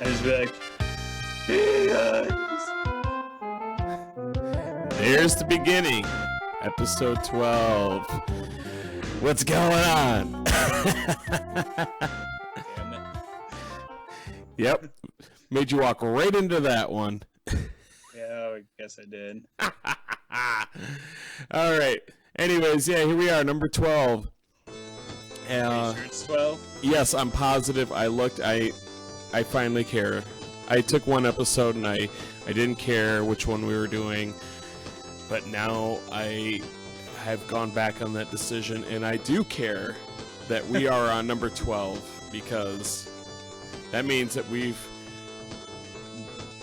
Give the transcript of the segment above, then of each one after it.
I just be like, hey guys. There's the beginning. Episode 12. What's going on? Damn it. Yep. Made you walk right into that one. Yeah, I guess I did. All right. Anyways, yeah, here we are, number 12. Are you sure it's 12? Yes, I'm positive. I looked. I finally care. I took one episode and I didn't care which one we were doing, but now I have gone back on that decision and I do care that we are on number 12 because that means that we've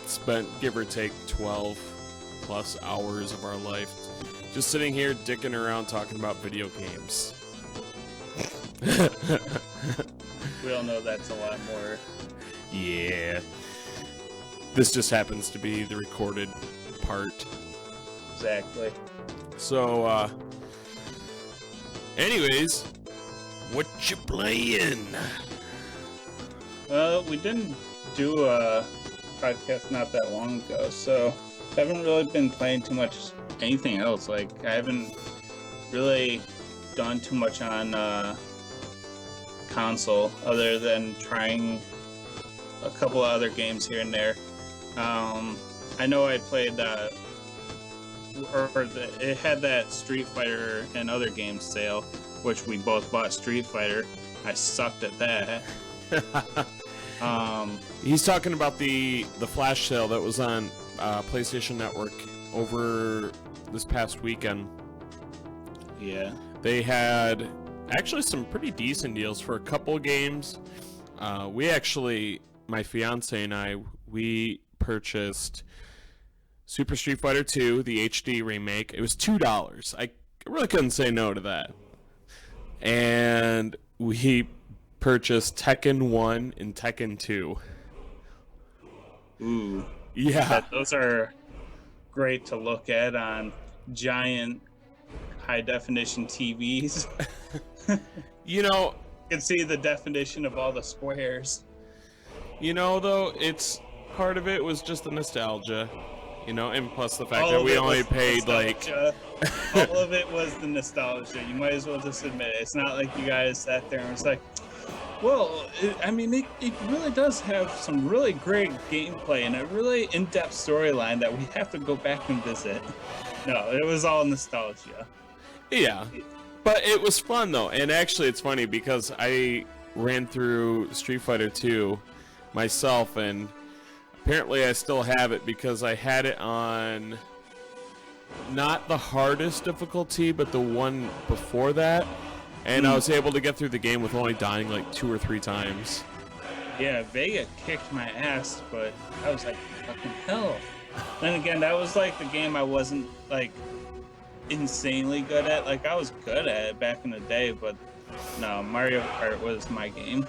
spent, give or take, 12 plus hours of our life just sitting here dicking around talking about video games. We all know that's a lot more. Yeah. This just happens to be the recorded part. Exactly. So, anyways, what you playing? Well, we didn't do a podcast not that long ago, so I haven't really been playing too much anything else. Like, I haven't really done too much on console other than trying a couple of other games here and there. I know I played it had that Street Fighter and other games sale, which we both bought Street Fighter. I sucked at that. He's talking about the flash sale that was on PlayStation Network over this past weekend. Yeah. They had actually some pretty decent deals for a couple of games. We actually, my fiance and I, we purchased Super Street Fighter 2, the HD remake. It was $2. I really couldn't say no to that. And we purchased Tekken 1 and Tekken 2. Ooh. Yeah. Those are great to look at on giant high-definition TVs. You know, You can see the definition of all the squares. you know, though, it's part of it was just the nostalgia, you know, and plus the fact All that of we it only was paid like nostalgia. All of it was the nostalgia. You might as well just admit it. It's not like you guys sat there and was like, well, it really does have some really great gameplay and a really in-depth storyline that we have to go back and visit. No, it was all nostalgia. Yeah, but it was fun though, and actually it's funny because I ran through Street Fighter 2 myself, and apparently I still have it because I had it on not the hardest difficulty, but the one before that, and I was able to get through the game with only dying like 2 or 3 times. Yeah, Vega kicked my ass, but I was like, fucking hell. Then again, that was like the game I wasn't like insanely good at. Like, I was good at it back in the day, but no, Mario Kart was my game.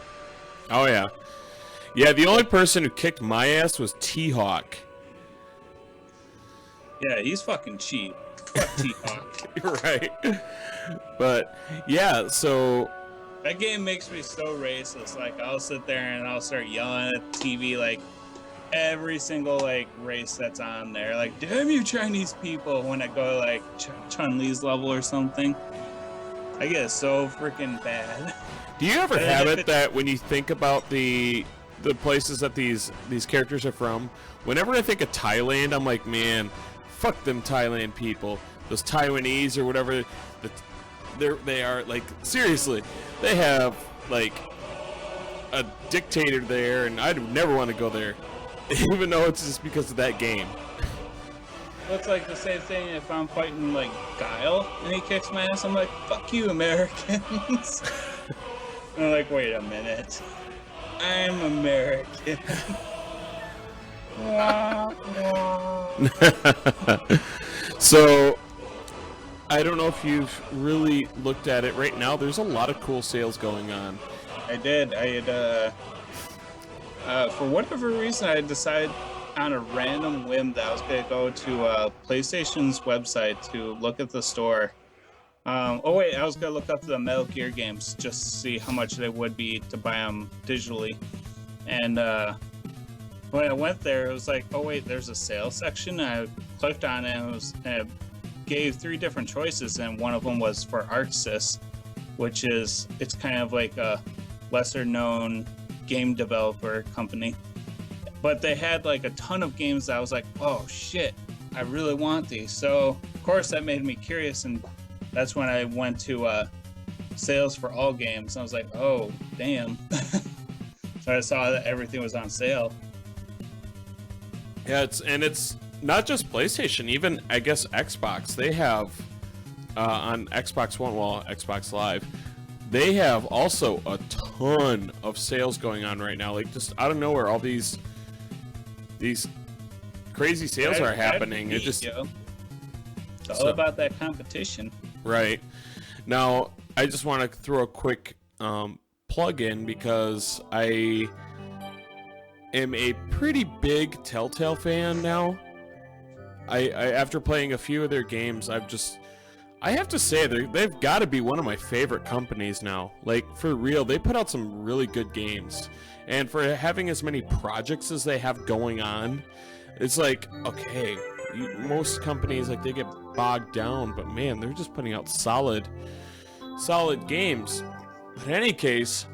Oh yeah. Yeah, the only person who kicked my ass was T-Hawk. Yeah, he's fucking cheap. Fuck T-Hawk. You're right. But yeah, so That game makes me so racist. Like, I'll sit there and I'll start yelling at the TV, like, every single, like, race that's on there. Like, damn you Chinese people, when I go, like, Chun-Li's level or something. I get so freaking bad. do you ever have it that when you think about the places that these characters are from, whenever I think of Thailand, I'm like, man, fuck them Thailand people. Those Taiwanese or whatever, they are, like, seriously, they have, like, a dictator there, and I'd never want to go there, even though it's just because of that game. Looks like the same thing if I'm fighting, like, Guile, and he kicks my ass, I'm like, fuck you, Americans. And I'm like, wait a minute. I'm American. So, I don't know if you've really looked at it right now. There's a lot of cool sales going on. I did. I had, for whatever reason, I decided on a random whim that I was going to go to PlayStation's website to look at the store. Oh wait, I was going to look up the Metal Gear games just to see how much they would be to buy them digitally. And when I went there, it was like, oh wait, there's a sales section. I clicked on it, and it gave 3 different choices, and one of them was for ArcSys, which is, it's kind of like a lesser known game developer company. But they had like a ton of games that I was like, oh shit, I really want these. So of course that made me curious, and that's when I went to sales for all games. I was like, oh damn. So I saw that everything was on sale. Yeah, it's not just PlayStation, even I guess Xbox. They have on Xbox One, well, Xbox Live, they have also a ton of sales going on right now. Like just out of nowhere, all these crazy sales are happening. It just it's all about that competition. Right. Now, I just want to throw a quick plug in because I am a pretty big Telltale fan now. I after playing a few of their games, I have to say they've got to be one of my favorite companies now. Like for real, they put out some really good games, and for having as many projects as they have going on, it's like, okay, most companies, like, they get bogged down, but man, they're just putting out solid games. But in any case,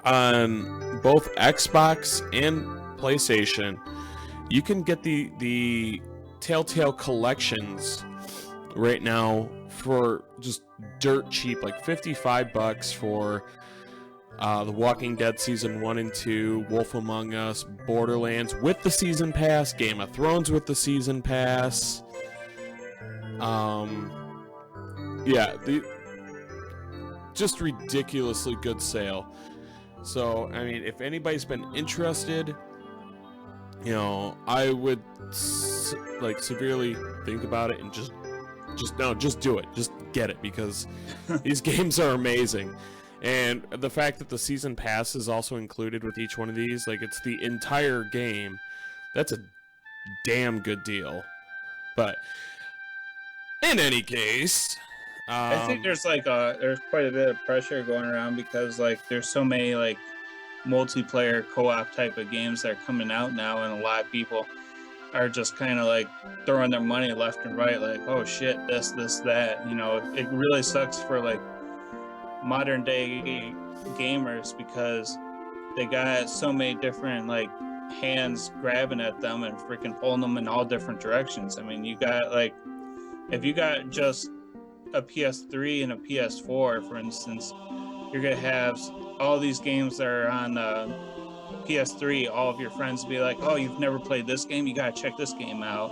on both Xbox and PlayStation, you can get the Telltale collections right now for just dirt cheap, like $55 for The Walking Dead Season 1 and 2, Wolf Among Us, Borderlands with the Season Pass, Game of Thrones with the Season Pass. Just ridiculously good sale. So, I mean, if anybody's been interested, I would severely think about it and just do it. Just get it, because these games are amazing. And the fact that the season pass is also included with each one of these, like it's the entire game, that's a damn good deal. But in any case, I think there's there's quite a bit of pressure going around because there's so many multiplayer co-op type of games that are coming out now, and a lot of people are just kind of throwing their money left and right, oh shit, this, that. It really sucks for modern day gamers because they got so many different hands grabbing at them and freaking pulling them in all different directions. I mean, you got if you got just a PS3 and a PS4, for instance, you're gonna have all these games that are on PS3. All of your friends be like, oh, you've never played this game, you gotta check this game out.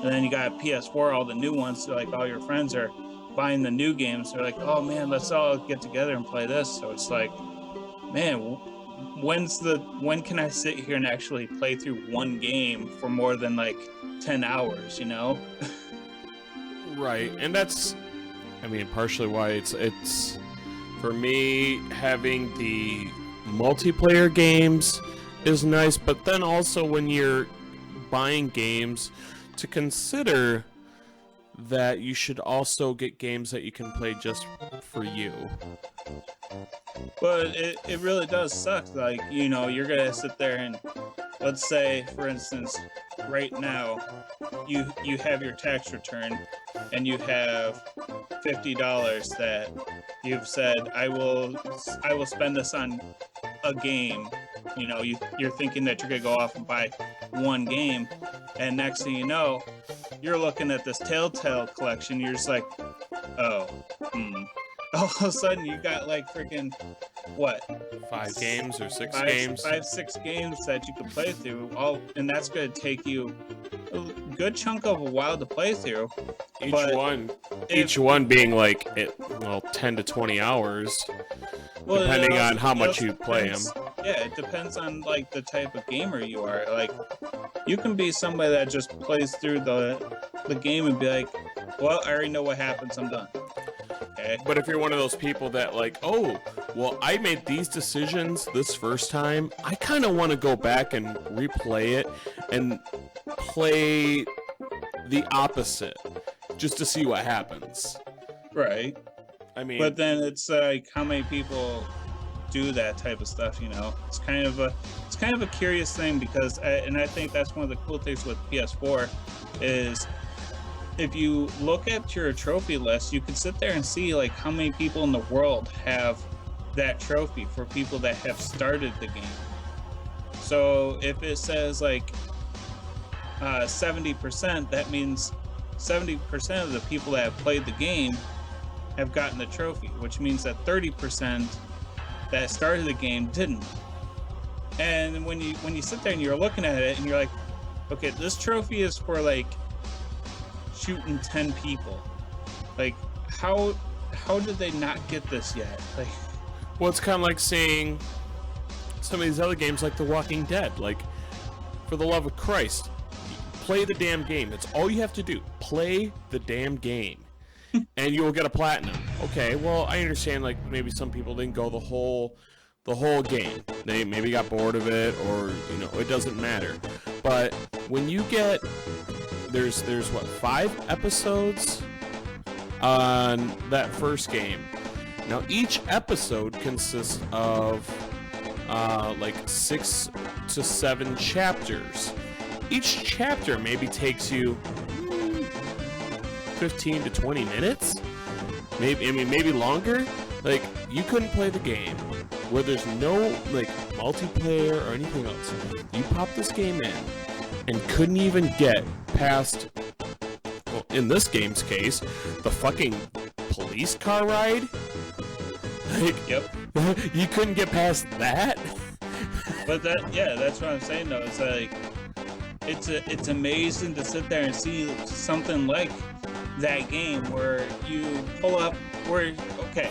And then you got PS4, all the new ones, so all your friends are buying the new games. They're like, oh man, let's all get together and play this. So it's man, when can I sit here and actually play through one game for more than 10 hours, Right, and that's, I mean, partially why it's for me, having the multiplayer games is nice, but then also when you're buying games, to consider that you should also get games that you can play just for you. But it really does suck. You're gonna sit there and, let's say, for instance, right now, you have your tax return and you have $50 that you've said, I will spend this on a game. You're thinking that you're gonna go off and buy one game, and next thing you know, you're looking at this Telltale collection. You're just like, oh, all of a sudden you got freaking what? 5 games or 6 games? 6 games that you can play through. And that's gonna take you a good chunk of a while to play through. Each one being 10 to 20 hours, depending on how much you play them. Yeah, it depends on the type of gamer you are. You can be somebody that just plays through the game and be like, well, I already know what happens, I'm done. Okay. But if you're one of those people that oh, well, I made these decisions this first time, I kind of want to go back and replay it and play the opposite just to see what happens. Right. I mean, but then it's how many people do that type of stuff. You know, it's kind of a curious thing because, I think that's one of the cool things with PS4 is if you look at your trophy list, you can sit there and see like how many people in the world have that trophy for people that have started the game. So if it says like 70%, that means 70% of the people that have played the game have gotten the trophy, which means that 30% that started the game didn't. And when you sit there and you're looking at it and you're like, okay, this trophy is for like shooting 10 people. Like, how did they not get this yet? Like, well, it's kind of like saying some of these other games like The Walking Dead. Like, for the love of Christ, play the damn game. It's all you have to do. Play the damn game. And you will get a platinum. Okay, well, I understand, like, maybe some people didn't go the whole game. They maybe got bored of it, or, you know, it doesn't matter. But when you get, there's what, 5 episodes on that first game. Now, each episode consists of, like, 6 to 7 chapters. Each chapter maybe takes you 15 to 20 minutes, maybe longer. Like, you couldn't play the game where there's no like multiplayer or anything else. You pop this game in and couldn't even get past, well, in this game's case, the fucking police car ride. Like, yep. You couldn't get past that. But that's what I'm saying though. It's like it's amazing to sit there and see something like that game where you pull up where, okay,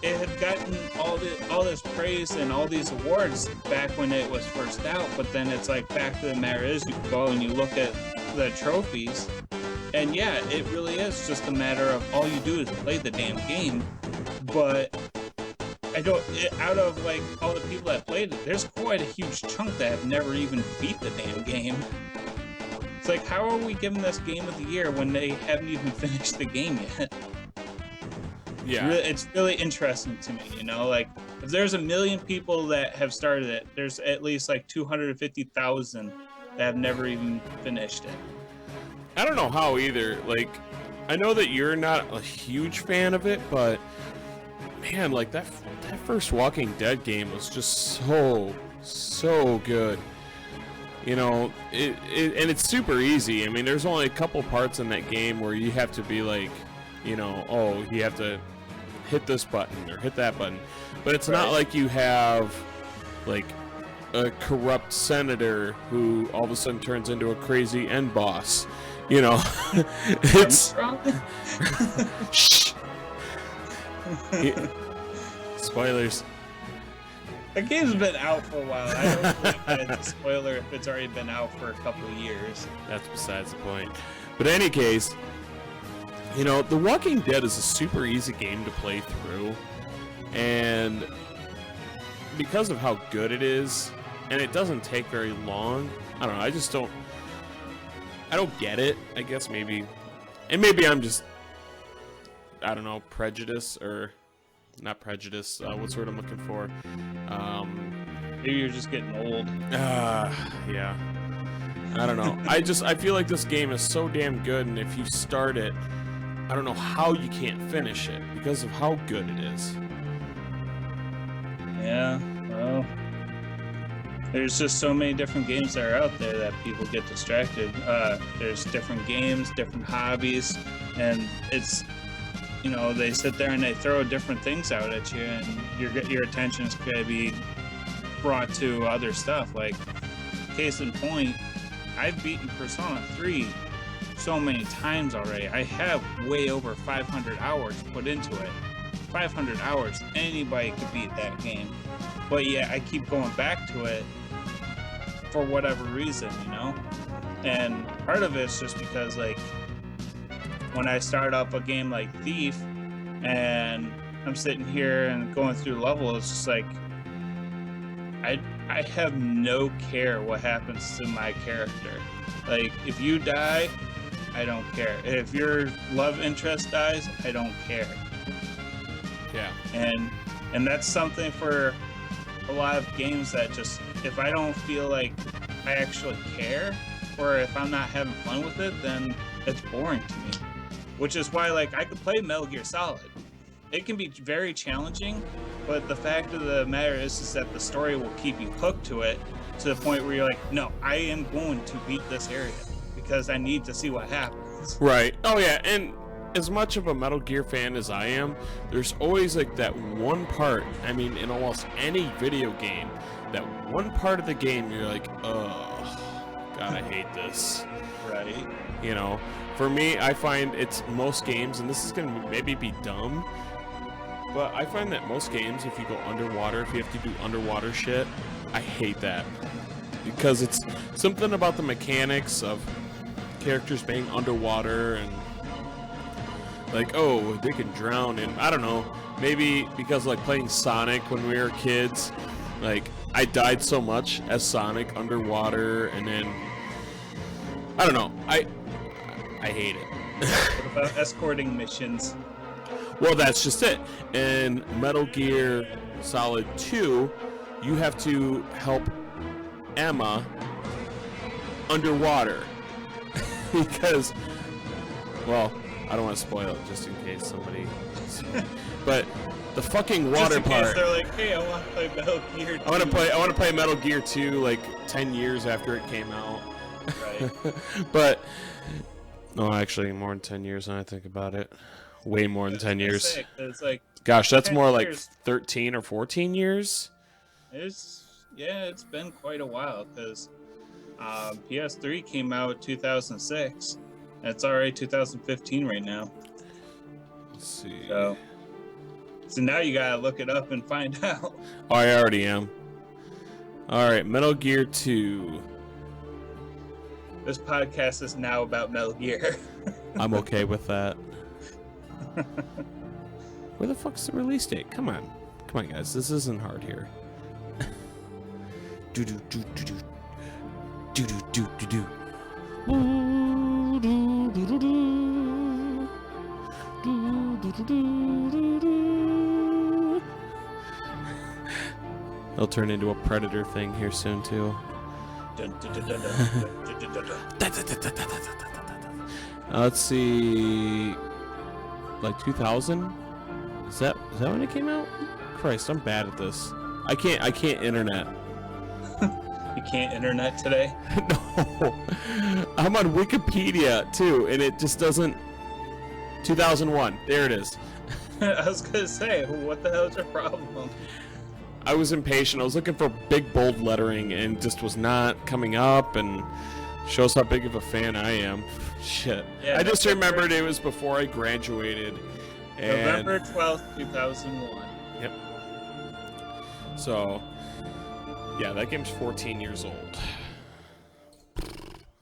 it had gotten all this praise and all these awards back when it was first out, but then it's like, back to the matter is, you go and you look at the trophies, and yeah, it really is just a matter of all you do is play the damn game. But out of like all the people that played it, there's quite a huge chunk that have never even beat the damn game. It's like, how are we giving this game of the year when they haven't even finished the game yet? Yeah, it's really interesting to me, you know, like, if there's 1 million people that have started it, there's at least like 250,000 that have never even finished it. I don't know how either. Like, I know that you're not a huge fan of it, but man, like that first Walking Dead game was just so good. You know, and it's super easy. I mean, there's only a couple parts in that game where you have to be like, you know, oh, you have to hit this button or hit that button. But it's not like you have, like, a corrupt senator who all of a sudden turns into a crazy end boss. You know, it's... Shh! Spoilers. The game's been out for a while. I don't think that it's a spoiler if it's already been out for a couple of years. That's besides the point. But in any case, you know, The Walking Dead is a super easy game to play through. And because of how good it is, and it doesn't take very long, I don't know, I don't get it, I guess maybe. And maybe I'm just, I don't know, prejudice, or not prejudice, what's the word I'm looking for? Maybe you're just getting old. Yeah. I don't know. I feel like this game is so damn good, and if you start it, I don't know how you can't finish it because of how good it is. Yeah, well, there's just so many different games that are out there that people get distracted. There's different games, different hobbies, and it's, you know, they sit there and they throw different things out at you, and your attention is going to be brought to other stuff. Like, case in point, I've beaten Persona 3 so many times already. I have way over 500 hours put into it. 500 hours, anybody could beat that game. But yeah, I keep going back to it for whatever reason, you know? And part of it's just because, like, when I start up a game like Thief and I'm sitting here and going through levels, it's just like, I have no care what happens to my character. Like, if you die, I don't care. If your love interest dies, I don't care. Yeah. And that's something for a lot of games that just, if I don't feel like I actually care, or if I'm not having fun with it, then it's boring to me. Which is why, like, I could play Metal Gear Solid. It can be very challenging, but the fact of the matter is that the story will keep you hooked to it, to the point where you're like, no, I am going to beat this area because I need to see what happens. Right. Oh yeah, and as much of a Metal Gear fan as I am, there's always like that one part, I mean, in almost any video game, that one part of the game you're like, oh, God, I hate this. Right. You know, for me, I find it's most games, and this is going to maybe be dumb, but I find that most games, if you go underwater, if you have to do underwater shit, I hate that. Because it's something about the mechanics of characters being underwater and like, oh, they can drown, and I don't know, maybe because like playing Sonic when we were kids, like I died so much as Sonic underwater, and then I don't know, I hate it. What about escorting missions? Well, that's just it. In Metal Gear Solid 2, you have to help Emma underwater because, well, I don't want to spoil it just in case somebody. But the fucking water just in case part. they're like, hey, I want to play Metal Gear 2. I want to play Metal Gear 2 like 10 years after it came out. Right. But no, actually, more than 10 years when I think about it. Way more than 10 years. It's like, gosh, that's more like years. 13 or 14 years. It's been quite a while because PS3 came out 2006. And it's already 2015 right now. Let's see. So now you gotta look it up and find out. Oh, I already am. Alright, Metal Gear 2. This podcast is now about Metal Gear. I'm okay with that. Where the fuck's the release date? Come on. Come on, guys. This isn't hard here. Do do do do do. Do do do do do. Do do do do do. Do do do do do. They'll turn into a Predator thing here soon too. Let's see, like 2000. Is that when it came out? Christ, I'm bad at this. I can't internet. You can't internet today? No, I'm on Wikipedia too, and it just doesn't. 2001. There it is. I was gonna say, what the hell is your problem? I was impatient. I was looking for big bold lettering and just was not coming up, and shows how big of a fan I am. Shit. Yeah, I just remembered it was before I graduated. And November 12th, 2001. Yep. So, yeah, that game's 14 years old.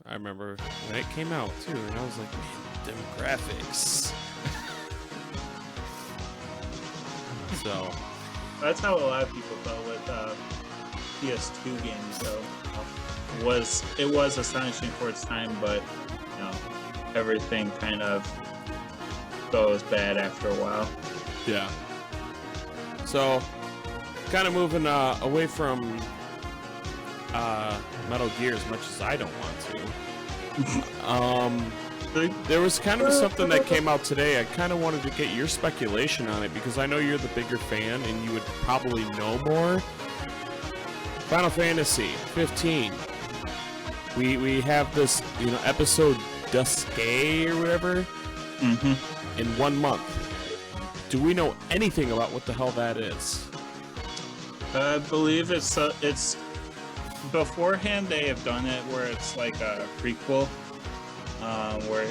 I remember when it came out too, and I was like, man, them graphics. So That's how a lot of people felt with PS2 games, though. It was astonishing for its time, but you know, everything kind of goes bad after a while. yeah. So, kind of moving away from Metal Gear as much as I don't want to. There was kind of something that came out today. I kind of wanted to get your speculation on it because I know you're the bigger fan and you would probably know more. Final Fantasy 15. We have this, episode Duskay or whatever in 1 month. Do we know anything about what the hell that is? I believe it's beforehand they have done it where it's like a prequel, where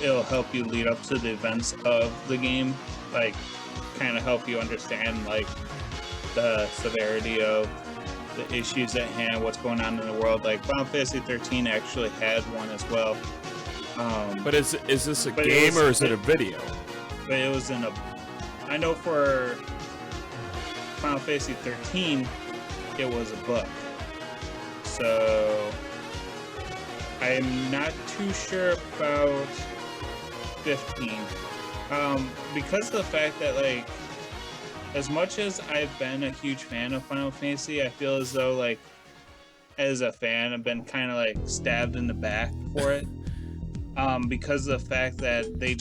it'll help you lead up to the events of the game, like kind of help you understand like the severity of the issues at hand, what's going on in the world. Like Final Fantasy 13 actually had one as well. But is this a game or is it a video? But it was I know for Final Fantasy 13, it was a book. So I'm not too sure about 15. Because of the fact that like as much as I've been a huge fan of Final Fantasy, I feel as though, like, as a fan, I've been kind of like stabbed in the back for it, because of the fact that they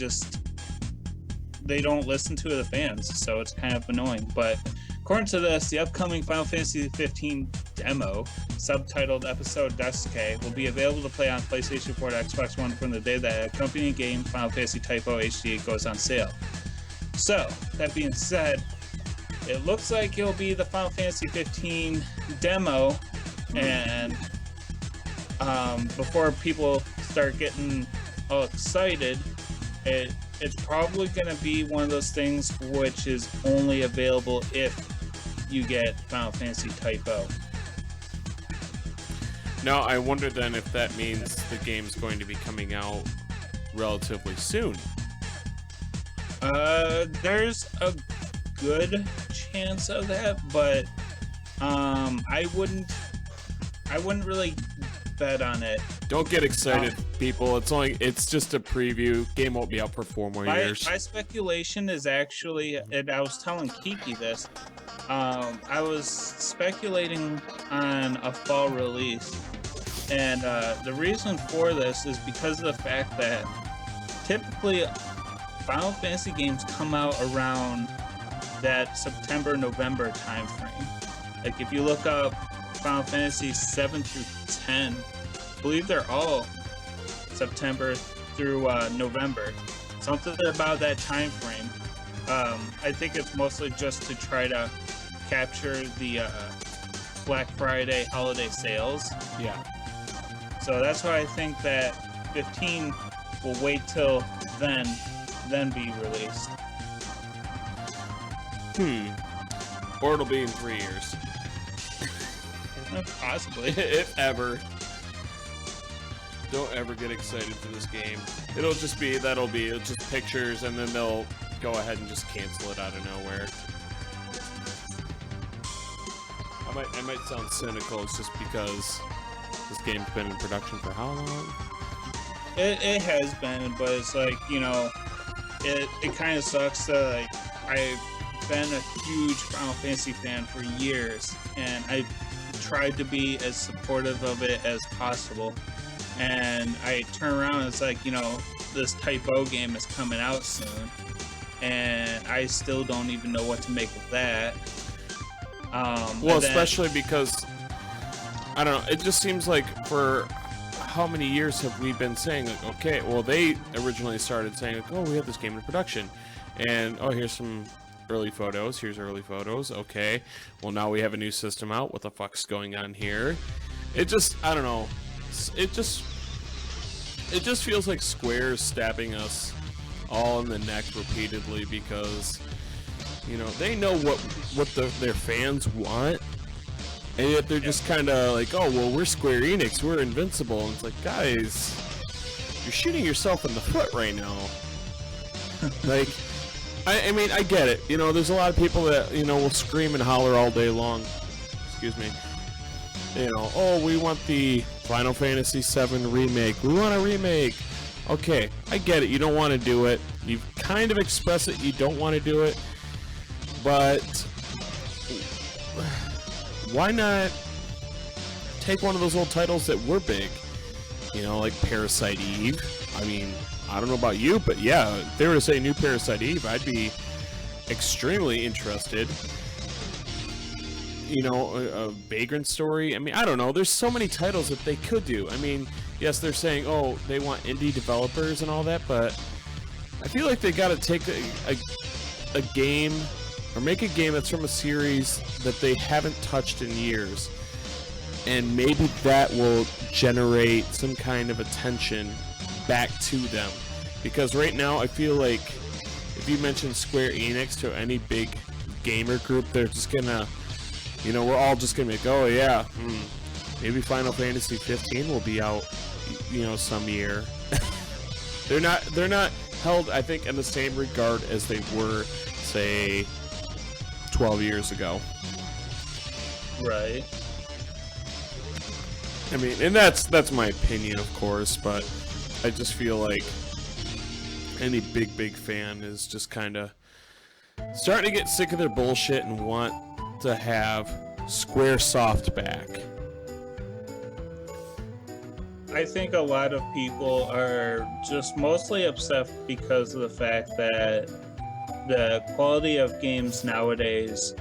don't listen to the fans, so it's kind of annoying. But according to this, the upcoming Final Fantasy 15 demo, subtitled Episode Desuke, will be available to play on PlayStation 4 and Xbox One from the day that accompanying game Final Fantasy Typo HD goes on sale. So, that being said, it looks like it'll be the Final Fantasy 15 demo, and before people start getting all excited, it's probably going to be one of those things which is only available if you get Final Fantasy Typo. Now, I wonder then if that means the game's going to be coming out relatively soon. There's a good chance of that, but I wouldn't really bet on it. Don't get excited, people. It's just a preview. Game won't be out for 4 more years. My speculation is actually, and I was telling Kiki this, I was speculating on a fall release, and the reason for this is because of the fact that typically Final Fantasy games come out around that September-November time frame. Like, if you look up Final Fantasy 7 through 10, I believe they're all September through November. Something about that time frame. I think it's mostly just to try to capture the Black Friday holiday sales. Yeah. So that's why I think that 15 will wait till then be released. Or it'll be in 3 years. Possibly. If ever. Don't ever get excited for this game. It'll just pictures, and then they'll go ahead and just cancel it out of nowhere. I might sound cynical. It's just because this game's been in production for how long? It has been, but it's like, you know, it kind of sucks that, like, I've been a huge Final Fantasy fan for years, and I tried to be as supportive of it as possible. And I turn around and it's like, you know, this Typo game is coming out soon, and I still don't even know what to make of that. Well, especially because, I don't know, it just seems like for how many years have we been saying, like, okay, well, they originally started saying, like, oh, we have this game in production, and, oh, here's some early photos, okay, well, now we have a new system out, what the fuck's going on here? It just, I don't know, it just feels like Square is stabbing us all in the neck repeatedly, because, you know, they know what their fans want, and yet they're just kind of like, oh, well, we're Square Enix, we're invincible. And it's like, guys, you're shooting yourself in the foot right now. Like, I mean, I get it. You know, there's a lot of people that, you know, will scream and holler all day long. Excuse me. You know, oh, we want the Final Fantasy VII remake. We want a remake. Okay, I get it. You don't want to do it. You've kind of expressed it. You don't want to do it. But why not take one of those old titles that were big? You know, like Parasite Eve. I mean, I don't know about you, but yeah, if they were to say new Parasite Eve, I'd be extremely interested. You know, a Vagrant Story. I mean, I don't know. There's so many titles that they could do. I mean, yes, they're saying, oh, they want indie developers and all that, but I feel like they got to take a game, or make a game that's from a series that they haven't touched in years, and maybe that will generate some kind of attention back to them. Because right now, I feel like if you mention Square Enix to any big gamer group, they're just gonna, you know, we're all just gonna be like, oh yeah, maybe Final Fantasy 15 will be out, you know, some year. They're not held, I think, in the same regard as they were, say, 12 years ago. Right. I mean, and that's my opinion, of course, but I just feel like any big fan is just kind of starting to get sick of their bullshit and want to have Squaresoft back. I think a lot of people are just mostly upset because of the fact that the quality of games nowadays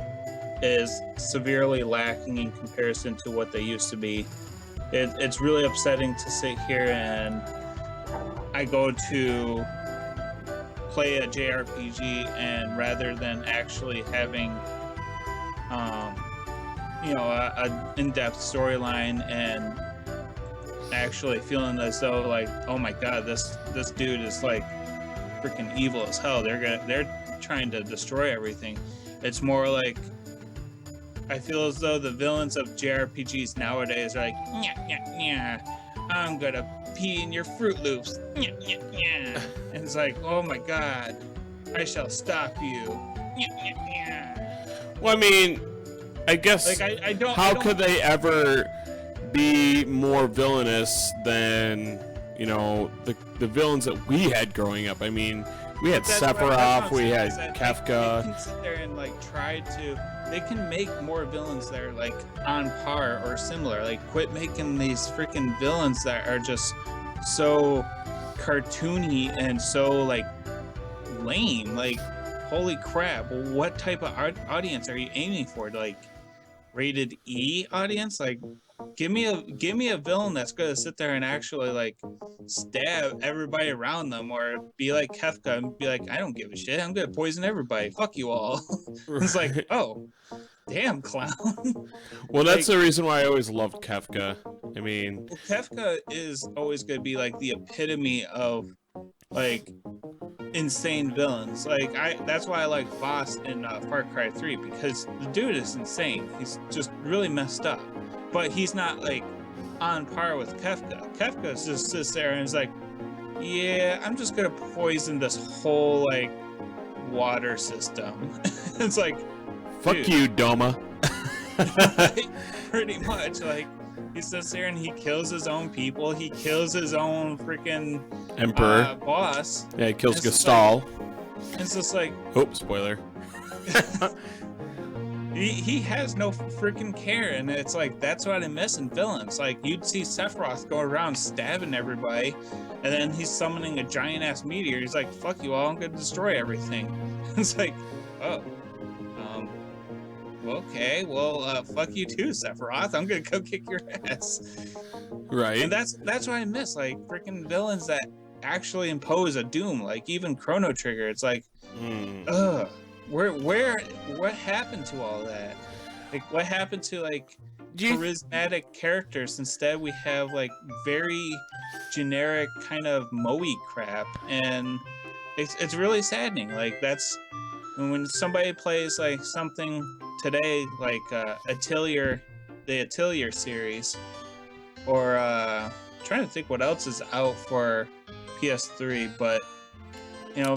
is severely lacking in comparison to what they used to be. It's really upsetting to sit here and I go to play a JRPG, and rather than actually having a in-depth storyline and actually feeling as though like, oh my god, this dude is like freaking evil as hell, they're trying to destroy everything. It's more like I feel as though the villains of JRPGs nowadays are like, I'm gonna pee in your Fruit Loops. And it's like, oh my god, I shall stop you. Well, I mean, I guess like I don't. How could they ever be more villainous than the villains that we had growing up? I mean, we had Sephiroth, we had Kefka. They can sit there and like try to. They can make more villains that are like on par or similar. Like, quit making these freaking villains that are just so cartoony and so like lame. Like, holy crap! What type of audience are you aiming for? Like, rated E audience? Like, give me a villain that's gonna sit there and actually like stab everybody around them, or be like Kefka and be like, I don't give a shit, I'm gonna poison everybody, fuck you all. It's like, oh damn, clown. Well, that's the reason why I always loved Kefka. I mean, Kefka is always gonna be like the epitome of like insane villains. Like, that's why I like Boss in Far Cry 3, because the dude is insane. He's just really messed up, but he's not like on par with Kefka. Kefka just sits there and is like, yeah, I'm just gonna poison this whole like water system. It's like, fuck dude. you, Doma. Pretty much, like, he sits there and he kills his own people. He kills his own freaking Emperor boss. Yeah, he kills Gestal. It's just like, oh, spoiler. he has no freaking care, and it's like, that's what I miss in villains. Like, you'd see Sephiroth go around stabbing everybody, and then he's summoning a giant ass meteor. He's like, fuck you all, I'm gonna destroy everything. It's like, oh, okay, well, fuck you too, Sephiroth. I'm gonna go kick your ass. Right. And that's what I miss, like freaking villains that actually impose a doom. Like even Chrono Trigger. It's like, what happened to all that? Like, what happened to like charismatic characters? Instead, we have like very generic kind of moe crap, and it's really saddening. Like, that's when somebody plays like something today, like the Atelier series, or trying to think what else is out for PS3, but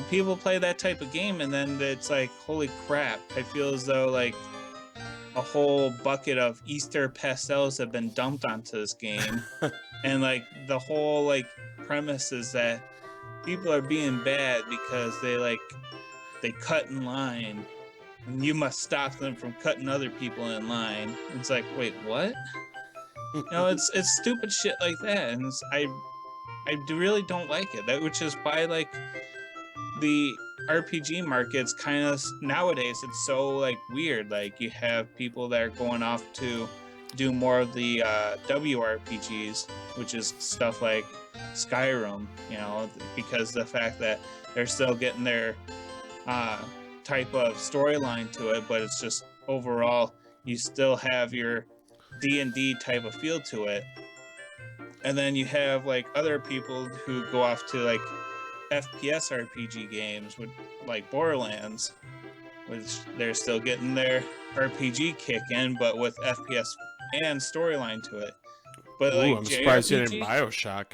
people play that type of game and then it's like, holy crap, I feel as though like a whole bucket of Easter pastels have been dumped onto this game. And like the whole like premise is that people are being bad because they cut in line, and you must stop them from cutting other people in line. It's like, wait, what? It's stupid shit like that, and I really don't like it. Which is why like the RPG market's kind of nowadays, it's so like weird. Like, you have people that are going off to do more of the WRPGs, which is stuff like Skyrim, because the fact that they're still getting their type of storyline to it, but it's just overall you still have your D&D type of feel to it. And then you have like other people who go off to like FPS RPG games with like Borderlands, which they're still getting their RPG kick in, but with FPS and storyline to it. But ooh, like, I'm surprised you didn't BioShock.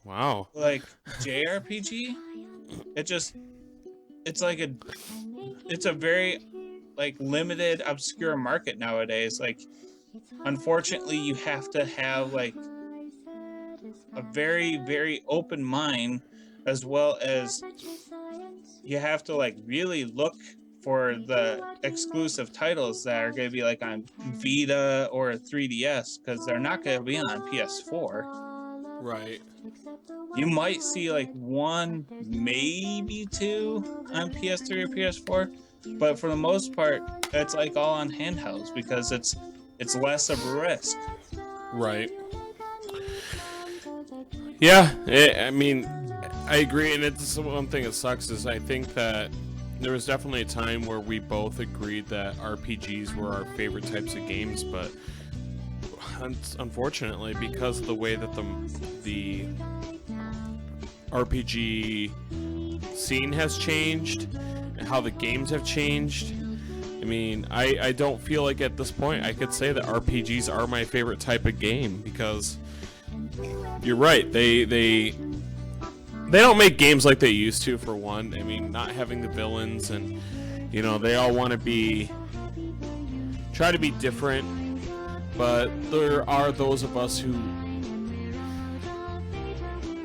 Wow. Like JRPG, it's a very like limited, obscure market nowadays. Like, unfortunately, you have to have like a very, very open mind, as well as you have to like really look for the exclusive titles that are going to be like on Vita or 3DS, because they're not going to be on PS4. Right. You might see like one, maybe two on PS3 or PS4, but for the most part, it's like all on handhelds because it's less of a risk. Right. Yeah, I mean, I agree, and it's one thing that sucks is I think that there was definitely a time where we both agreed that RPGs were our favorite types of games, but unfortunately, because of the way that the RPG scene has changed and how the games have changed, I mean, I don't feel like at this point I could say that RPGs are my favorite type of game, because you're right, they don't make games like they used to, for one. I mean, not having the villains, and you know, they all want to try to be different, but there are those of us who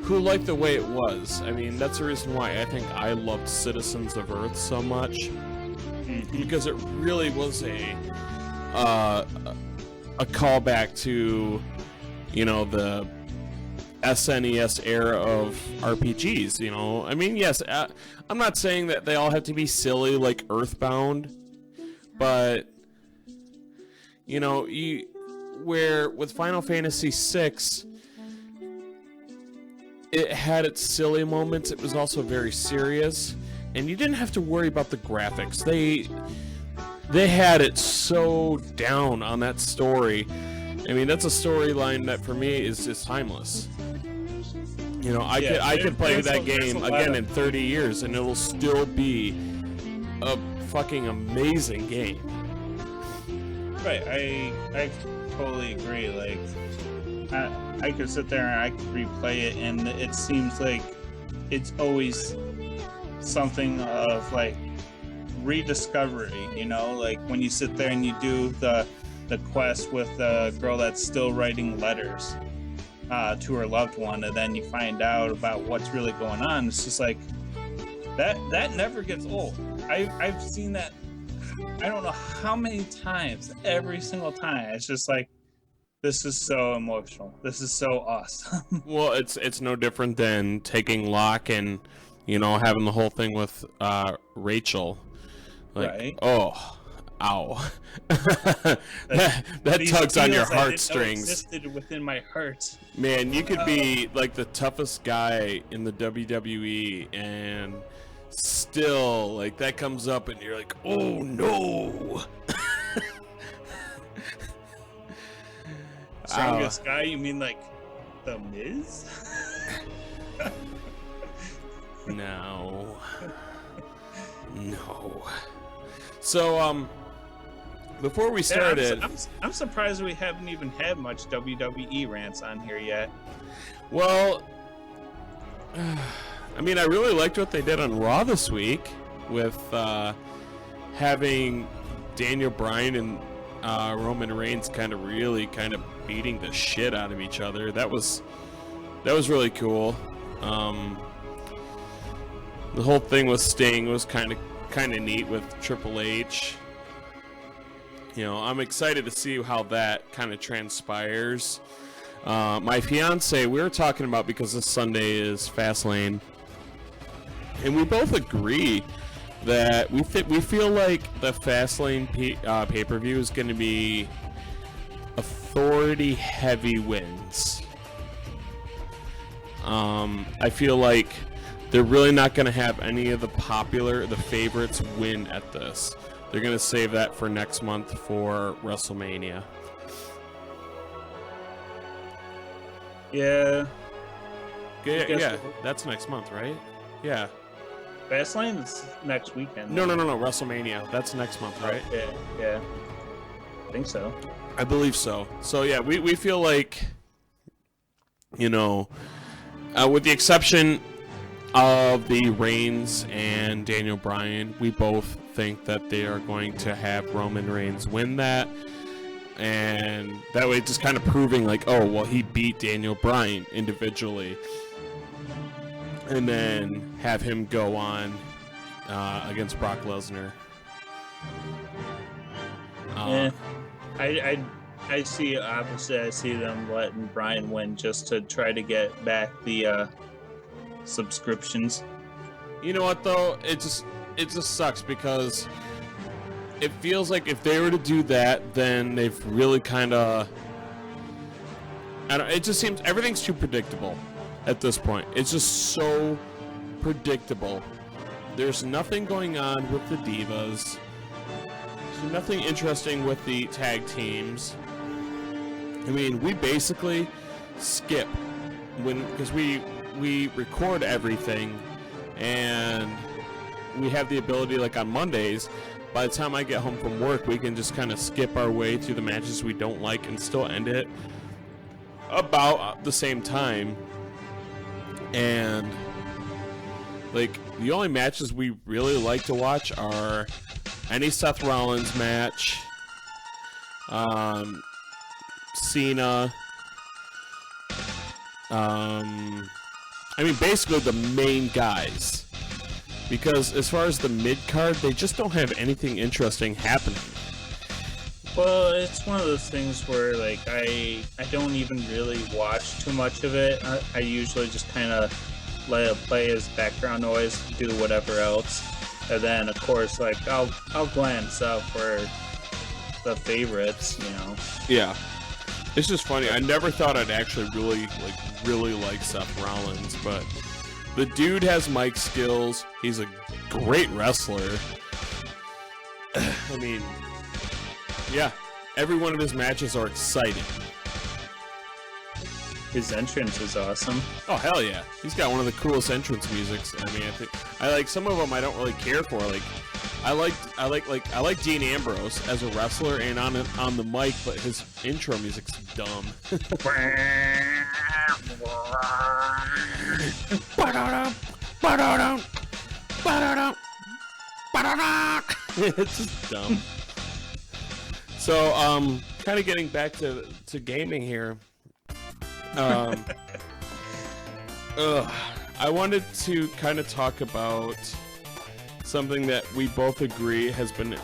like the way it was. I mean, that's the reason why I think I loved Citizens of Earth so much, because it really was a callback to, you know, the SNES era of RPGs, you know. I mean, yes, I'm not saying that they all have to be silly like Earthbound, but you know, where with Final Fantasy VI, it had its silly moments, it was also very serious, and you didn't have to worry about the graphics. They had it so down on that story. I mean, that's a storyline that for me is just timeless. You know, I could play that game again in 30 years and it'll still be a fucking amazing game. Right, I totally agree. Like, I could sit there and I could replay it, and it seems like it's always something of like rediscovery, you know, like when you sit there and you do the quest with the girl that's still writing letters to her loved one, and then you find out about what's really going on. It's just like that never gets old. I've seen that I don't know how many times, every single time. It's just like, this is so emotional. This is so awesome. Well, it's no different than taking Locke and, you know, having the whole thing with Rachel. Like, right. Oh, ow. that tugs on your heartstrings. Existed within my heart. Man, you could be like the toughest guy in the WWE, and still, like, that comes up and you're like, oh no. Strongest guy? You mean like the Miz? No. So, before we started, I'm surprised we haven't even had much WWE rants on here yet. Well, I mean, I really liked what they did on Raw this week with having Daniel Bryan and Roman Reigns kind of beating the shit out of each other. That was really cool. The whole thing with Sting was kind of neat with Triple H. You know, I'm excited to see how that kind of transpires. My fiance, we were talking about, because this Sunday is Fastlane, and we both agree that we feel like the Fastlane pay-per-view is going to be authority heavy wins. I feel like they're really not going to have any of the favorites win at this. They're going to save that for next month for WrestleMania. Yeah. Yeah, that's next month, right? Yeah. Fastlane is next weekend. No, WrestleMania. That's next month, right? Yeah. I think so. I believe so. So, yeah, we feel like, you know, with the exception of the Reigns and Daniel Bryan, we both think that they are going to have Roman Reigns win that. And that way, just kind of proving like, oh, well, he beat Daniel Bryan individually. And then have him go on against Brock Lesnar. I see opposite. I see them letting Brian win just to try to get back the subscriptions. You know what though? It just sucks because it feels like if they were to do that, then they've really kind of. It just seems everything's too predictable at this point. It's just so predictable. There's nothing going on with the divas. There's nothing interesting with the tag teams. I mean, we basically skip because we record everything, and we have the ability, like on Mondays, by the time I get home from work, we can just kind of skip our way through the matches we don't like and still end it about the same time. And like the only matches we really like to watch are any Seth Rollins match, Cena, I mean basically the main guys, because as far as the mid-card, they just don't have anything interesting happening. Well, it's one of those things where like I don't even really watch too much of it. I usually just kind of let it play as background noise, do whatever else, and then of course like I'll glance up for the favorites, you know. Yeah, it's just funny. I never thought I'd actually really like Seth Rollins, but the dude has mic skills. He's a great wrestler. I mean, yeah, every one of his matches are exciting. His entrance is awesome. Oh hell yeah, he's got one of the coolest entrance musics. I mean, I like some of them. I don't really care for. Like, I like Dean Ambrose as a wrestler and on the mic, but his intro music's dumb. It's just dumb. So, kind of getting back to gaming here. I wanted to kind of talk about something that we both agree has been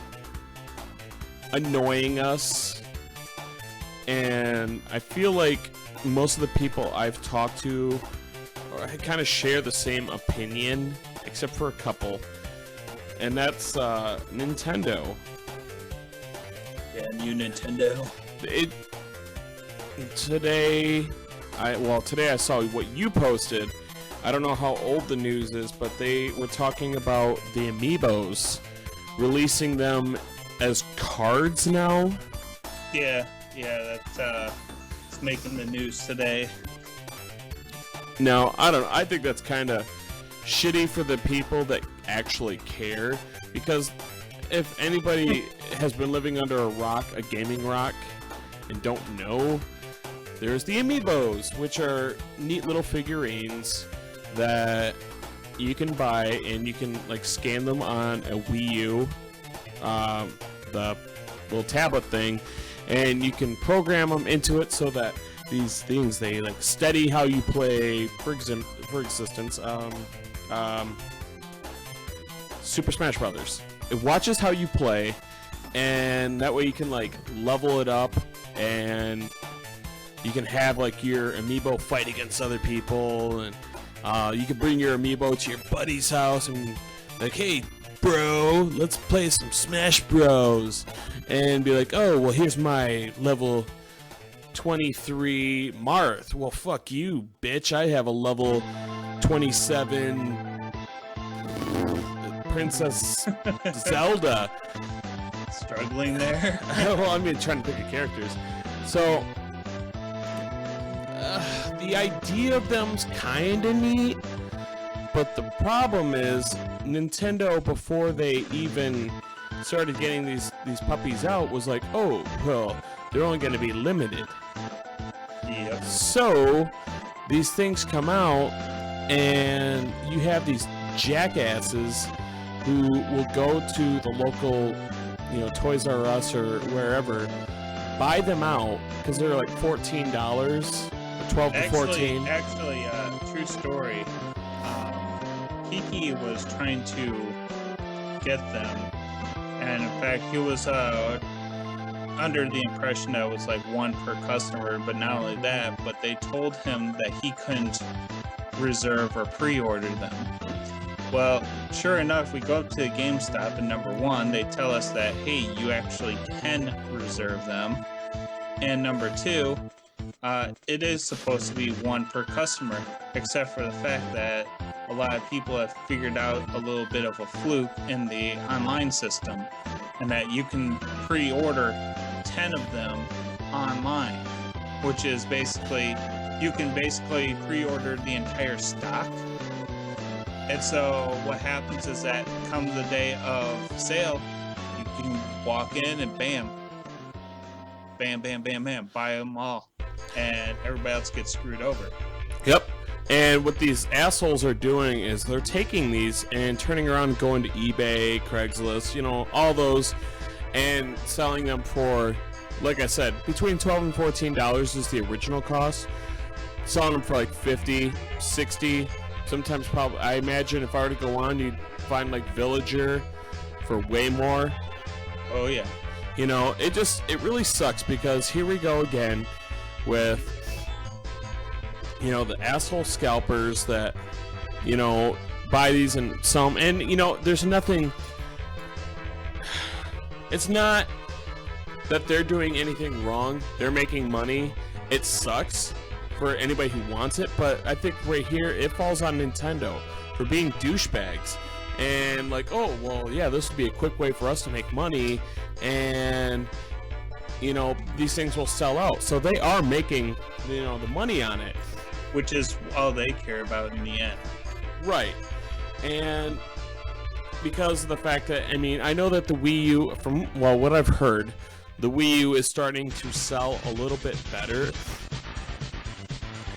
annoying us, and I feel like most of the people I've talked to kind of share the same opinion, except for a couple, and that's Nintendo. Yeah, new Nintendo. Today I saw what you posted. I don't know how old the news is, but they were talking about the Amiibos, releasing them as cards now. Yeah, that's it's making the news today. Now, I don't know. I think that's kind of shitty for the people that actually care, because if anybody has been living under a rock, a gaming rock, and don't know, there's the Amiibos, which are neat little figurines that you can buy, and you can like scan them on a Wii U, the little tablet thing, and you can program them into it so that these things, they like study how you play. For instance, Super Smash Brothers. It watches how you play, and that way you can like level it up, and you can have like your Amiibo fight against other people, and you can bring your Amiibo to your buddy's house and like, hey bro, let's play some Smash Bros, and be like, oh well, here's my level 23 Marth. Well, fuck you, bitch. I have a level 27 Princess Zelda. Struggling there. Well, I'm trying to pick the characters. So, the idea of them's kind of neat, but the problem is Nintendo, before they even started getting these puppies out, was like, oh, well, they're only going to be limited. Yep. So, these things come out, and you have these jackasses who will go to the local, Toys R Us or wherever, buy them out, because they're like $14, or 12 to 14. Actually, true story. Kiki was trying to get them, and in fact, he was under the impression that it was like one per customer, but not only that, but they told him that he couldn't reserve or pre-order them. Well, sure enough, we go up to GameStop, and number one, they tell us that, hey, you actually can reserve them. And number two, it is supposed to be one per customer, except for the fact that a lot of people have figured out a little bit of a fluke in the online system, and that you can pre-order 10 of them online, which is basically, you can basically pre-order the entire stock. And so what happens is that come the day of sale, you can walk in and bam, bam, bam, bam, bam, buy them all, and everybody else gets screwed over. Yep. And what these assholes are doing is they're taking these and turning around and going to eBay, Craigslist, you know, all those, and selling them for, like I said, between $12 and $14 is the original cost. Selling them for like $50, $60. Sometimes probably, I imagine if I were to go on, you'd find like Villager for way more. Oh yeah. You know, it really sucks because here we go again with, you know, the asshole scalpers that, you know, buy these and sell them. And, you know, there's nothing, it's not that they're doing anything wrong. They're making money. It sucks for anybody who wants it, but I think right here it falls on Nintendo for being douchebags and like, oh well, yeah, this would be a quick way for us to make money, and you know, these things will sell out, so they are making, you know, the money on it, which is all they care about in the end. Right. And because of the fact that, I mean, I know that the Wii U, from, well, what I've heard, the Wii U is starting to sell a little bit better.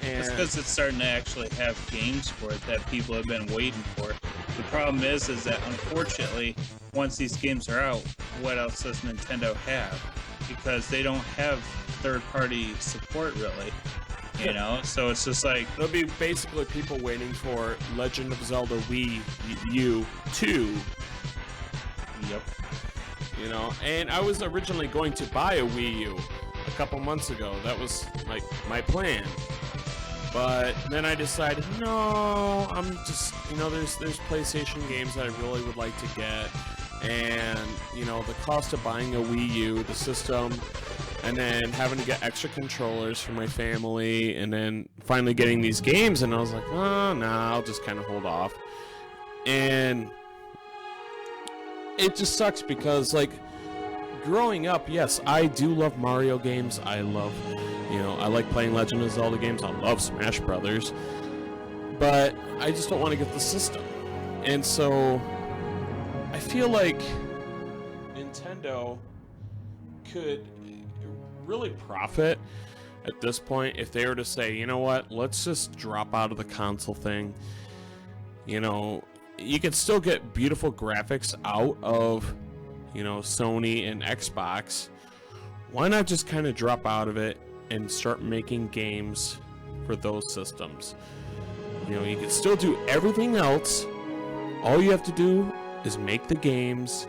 It's because it's starting to actually have games for it that people have been waiting for. The problem is that unfortunately, once these games are out, what else does Nintendo have? Because they don't have third-party support, really. You know, so it's just like, there'll be basically people waiting for Legend of Zelda Wii U 2. Yep. You know, and I was originally going to buy a Wii U a couple months ago. That was like my plan. But then I decided, no, I'm just, you know, there's PlayStation games that I really would like to get, and you know, the cost of buying a Wii U, the system, and then having to get extra controllers for my family, and then finally getting these games, and I was like, oh, nah, I'll just kind of hold off. And it just sucks because, like, growing up, yes, I do love Mario games. I love, you know, I like playing Legend of Zelda games. I love Smash Brothers. But I just don't want to get the system. And so I feel like Nintendo could really profit at this point if they were to say, you know what, let's just drop out of the console thing. You know, you can still get beautiful graphics out of, you know, Sony and Xbox. Why not just kind of drop out of it and start making games for those systems? You know, you can still do everything else. All you have to do is make the games,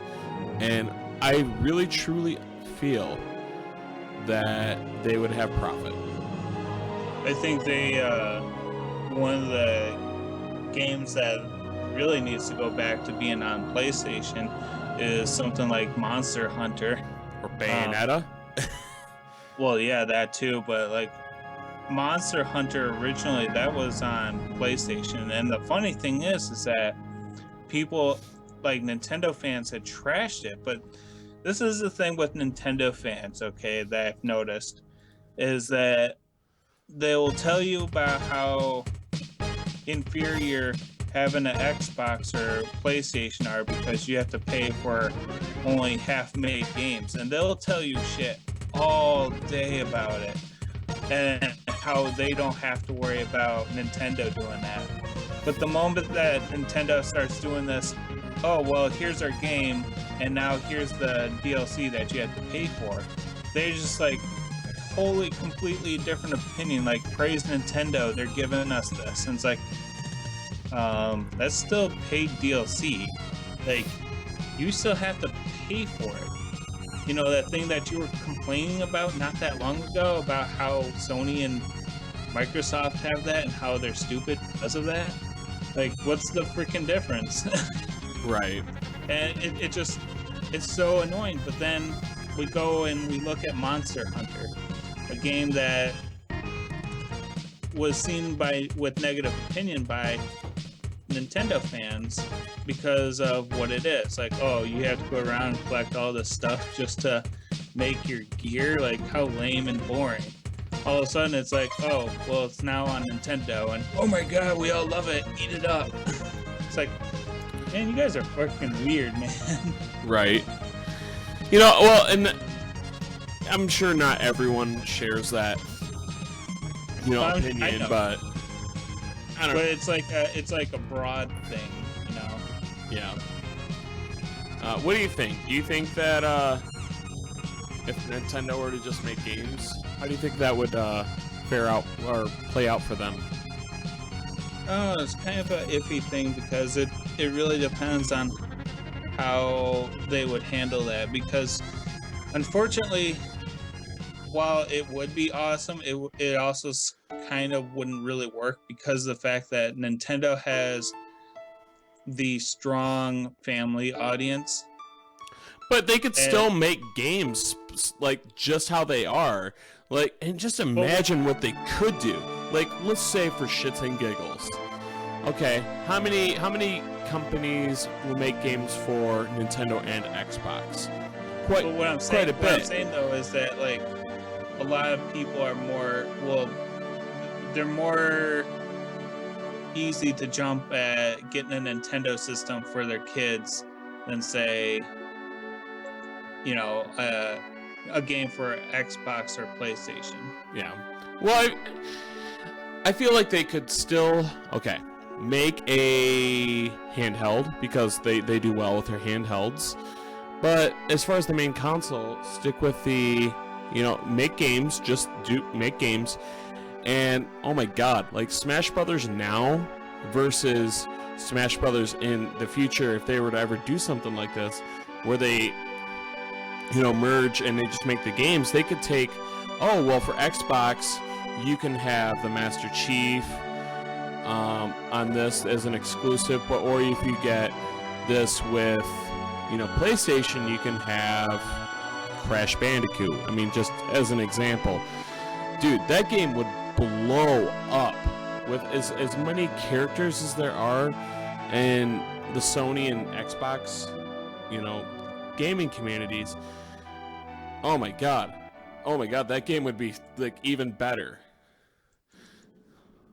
and I really truly feel that they would have profit. I think they, one of the games that really needs to go back to being on PlayStation is something like Monster Hunter. Or Bayonetta. Well, yeah, that too, but like Monster Hunter originally, that was on PlayStation, and the funny thing is that people, like Nintendo fans, had trashed it, but this is the thing with Nintendo fans, okay, that I've noticed, is that they will tell you about how inferior having an Xbox or PlayStation are because you have to pay for only half-made games, and they'll tell you shit all day about it, and how they don't have to worry about Nintendo doing that. But the moment that Nintendo starts doing this, oh, well, here's our game, and now here's the DLC that you have to pay for, they just like wholly, completely different opinion, like praise Nintendo, they're giving us this, and it's like, that's still paid DLC. Like, you still have to pay for it. you know, that thing that you were complaining about not that long ago about how Sony and Microsoft have that and how they're stupid because of that. Like, what's the freaking difference? Right. And it just, it's so annoying. But then we go and we look at Monster Hunter, a game that was seen with negative opinion by Nintendo fans because of what it is. Like, oh, you have to go around and collect all this stuff just to make your gear. Like, how lame and boring. All of a sudden, it's like, oh, well, it's now on Nintendo, and oh my god, we all love it. Eat it up. It's like, man, you guys are fucking weird, man. Right. You know, well, and I'm sure not everyone shares that, you know, opinion, but I don't know. But it's like a broad thing, you know. Yeah. What do you think? Do you think that if Nintendo were to just make games, how do you think that would fare out or play out for them? Oh, it's kind of an iffy thing because it really depends on how they would handle that. Because unfortunately, while it would be awesome, it also kind of wouldn't really work because of the fact that Nintendo has the strong family audience. But they could still make games like just how they are. Like, and just imagine what they could do. Like, let's say for shits and giggles. Okay, how many companies will make games for Nintendo and Xbox? Quite a bit. What I'm saying though is that like a lot of people are more they're more easy to jump at getting a Nintendo system for their kids than say, you know, a game for Xbox or PlayStation. Yeah. Well, I feel like they could still make a handheld because they do well with their handhelds. But as far as the main console, stick with the, you know, make games, make games. And oh my god, like Smash Brothers now versus Smash Brothers in the future, if they were to ever do something like this, where they, you know, merge and they just make the games, they could take, oh, well, for Xbox, you can have the Master Chief on this as an exclusive, but or if you get this with, you know, PlayStation, you can have Crash Bandicoot. I mean, just as an example. Dude, that game would blow up with as many characters as there are in the Sony and Xbox, you know, gaming communities. Oh my god, that game would be like even better.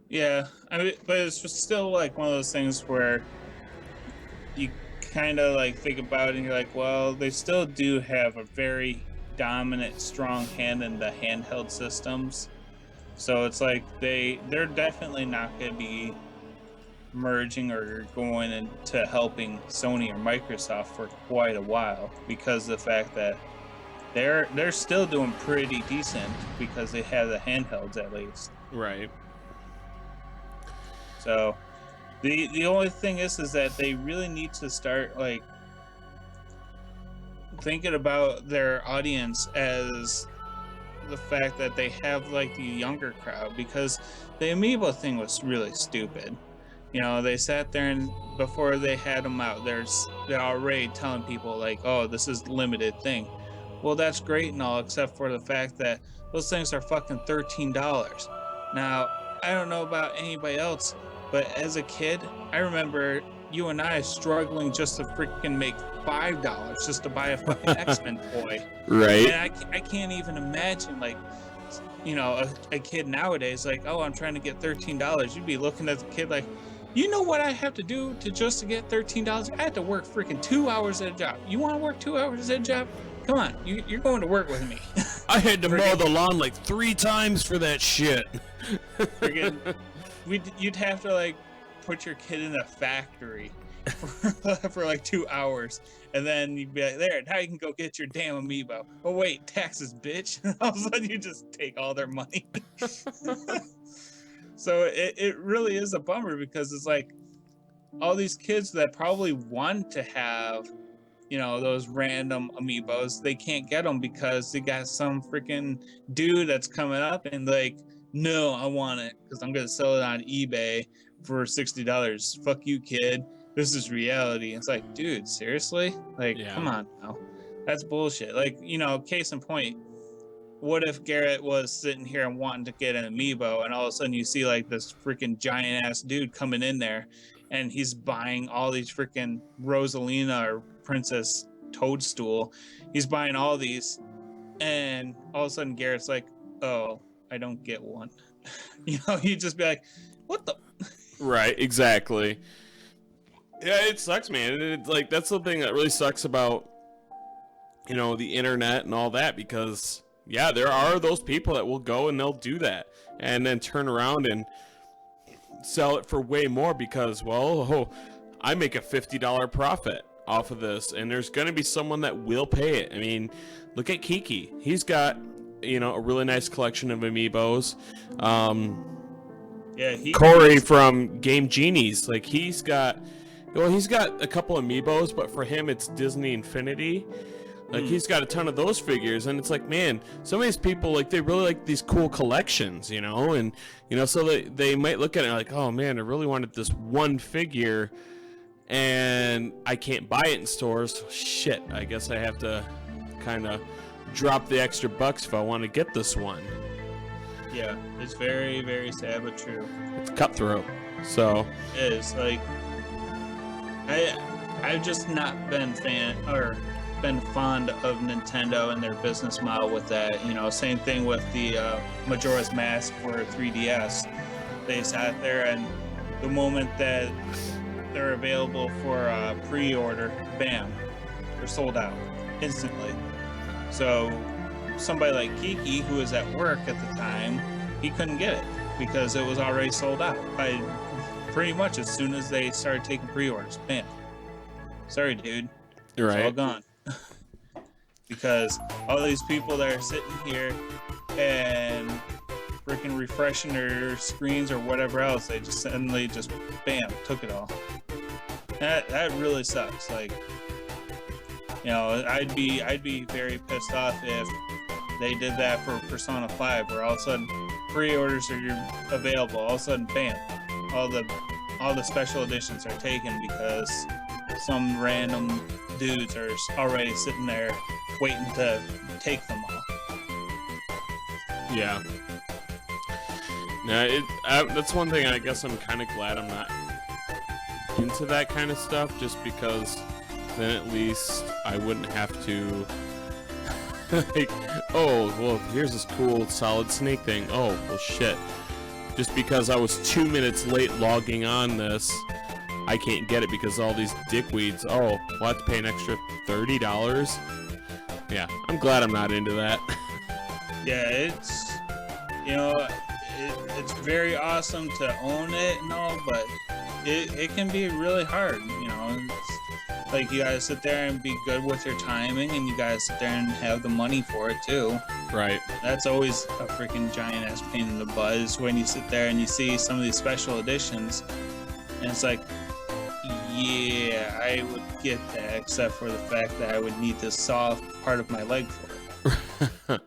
Yeah, I mean, but it's just still like one of those things where you kind of like think about it and you're like, well, they still do have a very dominant, strong hand in the handheld systems. So it's like they're definitely not going to be merging or going into helping Sony or Microsoft for quite a while because of the fact that they're still doing pretty decent because they have the handhelds at least. Right. So the only thing is that they really need to start like thinking about their audience as the fact that they have like the younger crowd, because the amiibo thing was really stupid. You know, they sat there and before they had them out, they're already telling people like, oh, this is the limited thing. Well, that's great and all, except for the fact that those things are fucking $13. Now, I don't know about anybody else, but as a kid, I remember you and I struggling just to freaking make $5 just to buy a fucking X-Men toy. Right. And I can't even imagine, like, you know, a kid nowadays, like, oh, I'm trying to get $13. You'd be looking at the kid like, you know what I have to do to get $13? I have to work freaking 2 hours at a job. You want to work 2 hours at a job? Come on, you're going to work with me. I had to mow the lawn like 3 times for that shit. You'd have to like put your kid in a factory for like 2 hours, and then you'd be like, there, now you can go get your damn amiibo. Oh wait, taxes, bitch. And all of a sudden you just take all their money. So it really is a bummer because it's like all these kids that probably want to have those random amiibos, they can't get them because they got some freaking dude that's coming up and like, no, I want it because I'm gonna sell it on eBay for $60. Fuck you, kid. This is reality. It's like, dude, seriously? Like, come on now. That's bullshit. Like, case in point, what if Garrett was sitting here and wanting to get an amiibo, and all of a sudden you see like this freaking giant ass dude coming in there, and he's buying all these freaking Rosalina or Princess Toadstool. He's buying all these, and all of a sudden Garrett's like, "Oh, I don't get one." He'd just be like, "What the?" Right, exactly. Yeah, it sucks, man. Like that's the thing that really sucks about the internet and all that, because yeah, there are those people that will go and they'll do that and then turn around and sell it for way more because, well, I make a $50 profit off of this, and there's going to be someone that will pay it. I mean, look at Kiki. He's got, a really nice collection of amiibos. Corey from Game Genies, like he's got a couple amiibos, but for him it's Disney Infinity. Like he's got a ton of those figures, and it's like, man, some of these people, like, they really like these cool collections, and so they might look at it like, oh man, I really wanted this one figure and I can't buy it in stores. Shit, I guess I have to kind of drop the extra bucks if I want to get this one. Yeah, it's very, very sad but true. It's cutthroat. So it is. Like, I've just not been fond of Nintendo and their business model with that. Same thing with the Majora's Mask for 3DS. They sat there, and the moment that they're available for pre-order, bam, they're sold out instantly. So somebody like Kiki, who was at work at the time, he couldn't get it because it was already sold out. Pretty much as soon as they started taking pre-orders, bam. Sorry, dude. You're right. It's all gone. Because all these people that are sitting here and freaking refreshing their screens or whatever else, they just suddenly just bam, took it all. That really sucks. Like, I'd be very pissed off if they did that for Persona 5, where all of a sudden pre-orders are available, all of a sudden bam, all the special editions are taken because some random dudes are already sitting there waiting to take them all. Yeah. No, that's one thing I guess I'm kind of glad I'm not into that kind of stuff, just because then at least I wouldn't have to like, oh, well, here's this cool Solid Snake thing. Oh, well, shit. Just because I was 2 minutes late logging on this, I can't get it because all these dickweeds. Oh, we'll have to pay an extra $30? Yeah, I'm glad I'm not into that. Yeah, it's, it's very awesome to own it and all, but it can be really hard, It's like, you gotta sit there and be good with your timing, and you gotta sit there and have the money for it too. Right. That's always a freaking giant ass pain in the butt, is when you sit there and you see some of these special editions, and it's like, yeah, I would get that, except for the fact that I would need to saw part of my leg for it.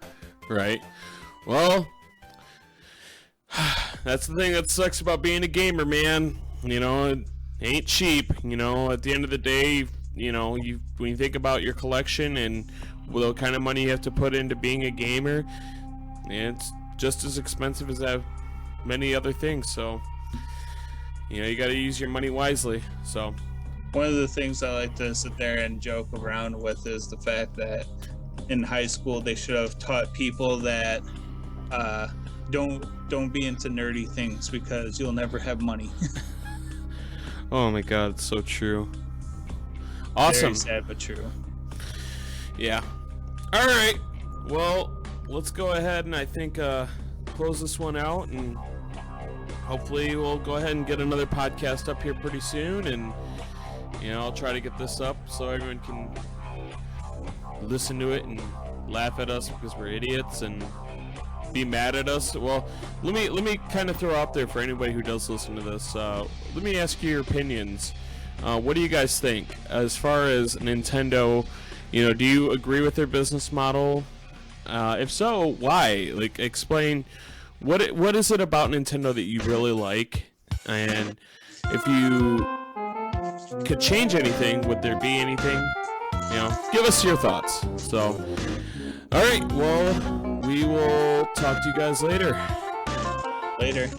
Right. Well, that's the thing that sucks about being a gamer, man. It ain't cheap. At the end of the day, when you think about your collection and what kind of money you have to put into being a gamer, it's just as expensive as many other things. So, you got to use your money wisely. So, one of the things I like to sit there and joke around with is the fact that in high school they should have taught people that don't be into nerdy things because you'll never have money. Oh my god, it's so true. Awesome. Very sad but true. Yeah. All right. Well, let's go ahead and I think close this one out, and hopefully we'll go ahead and get another podcast up here pretty soon, and I'll try to get this up so everyone can listen to it and laugh at us because we're idiots and be mad at us. Well, let me kind of throw out there for anybody who does listen to this. Let me ask you your opinions. What do you guys think as far as Nintendo? You know, do you agree with their business model? If so, why? Like, explain what is it about Nintendo that you really like, and if you could change anything, would there be anything? You know, give us your thoughts. So, all right, well, we will talk to you guys later. Later.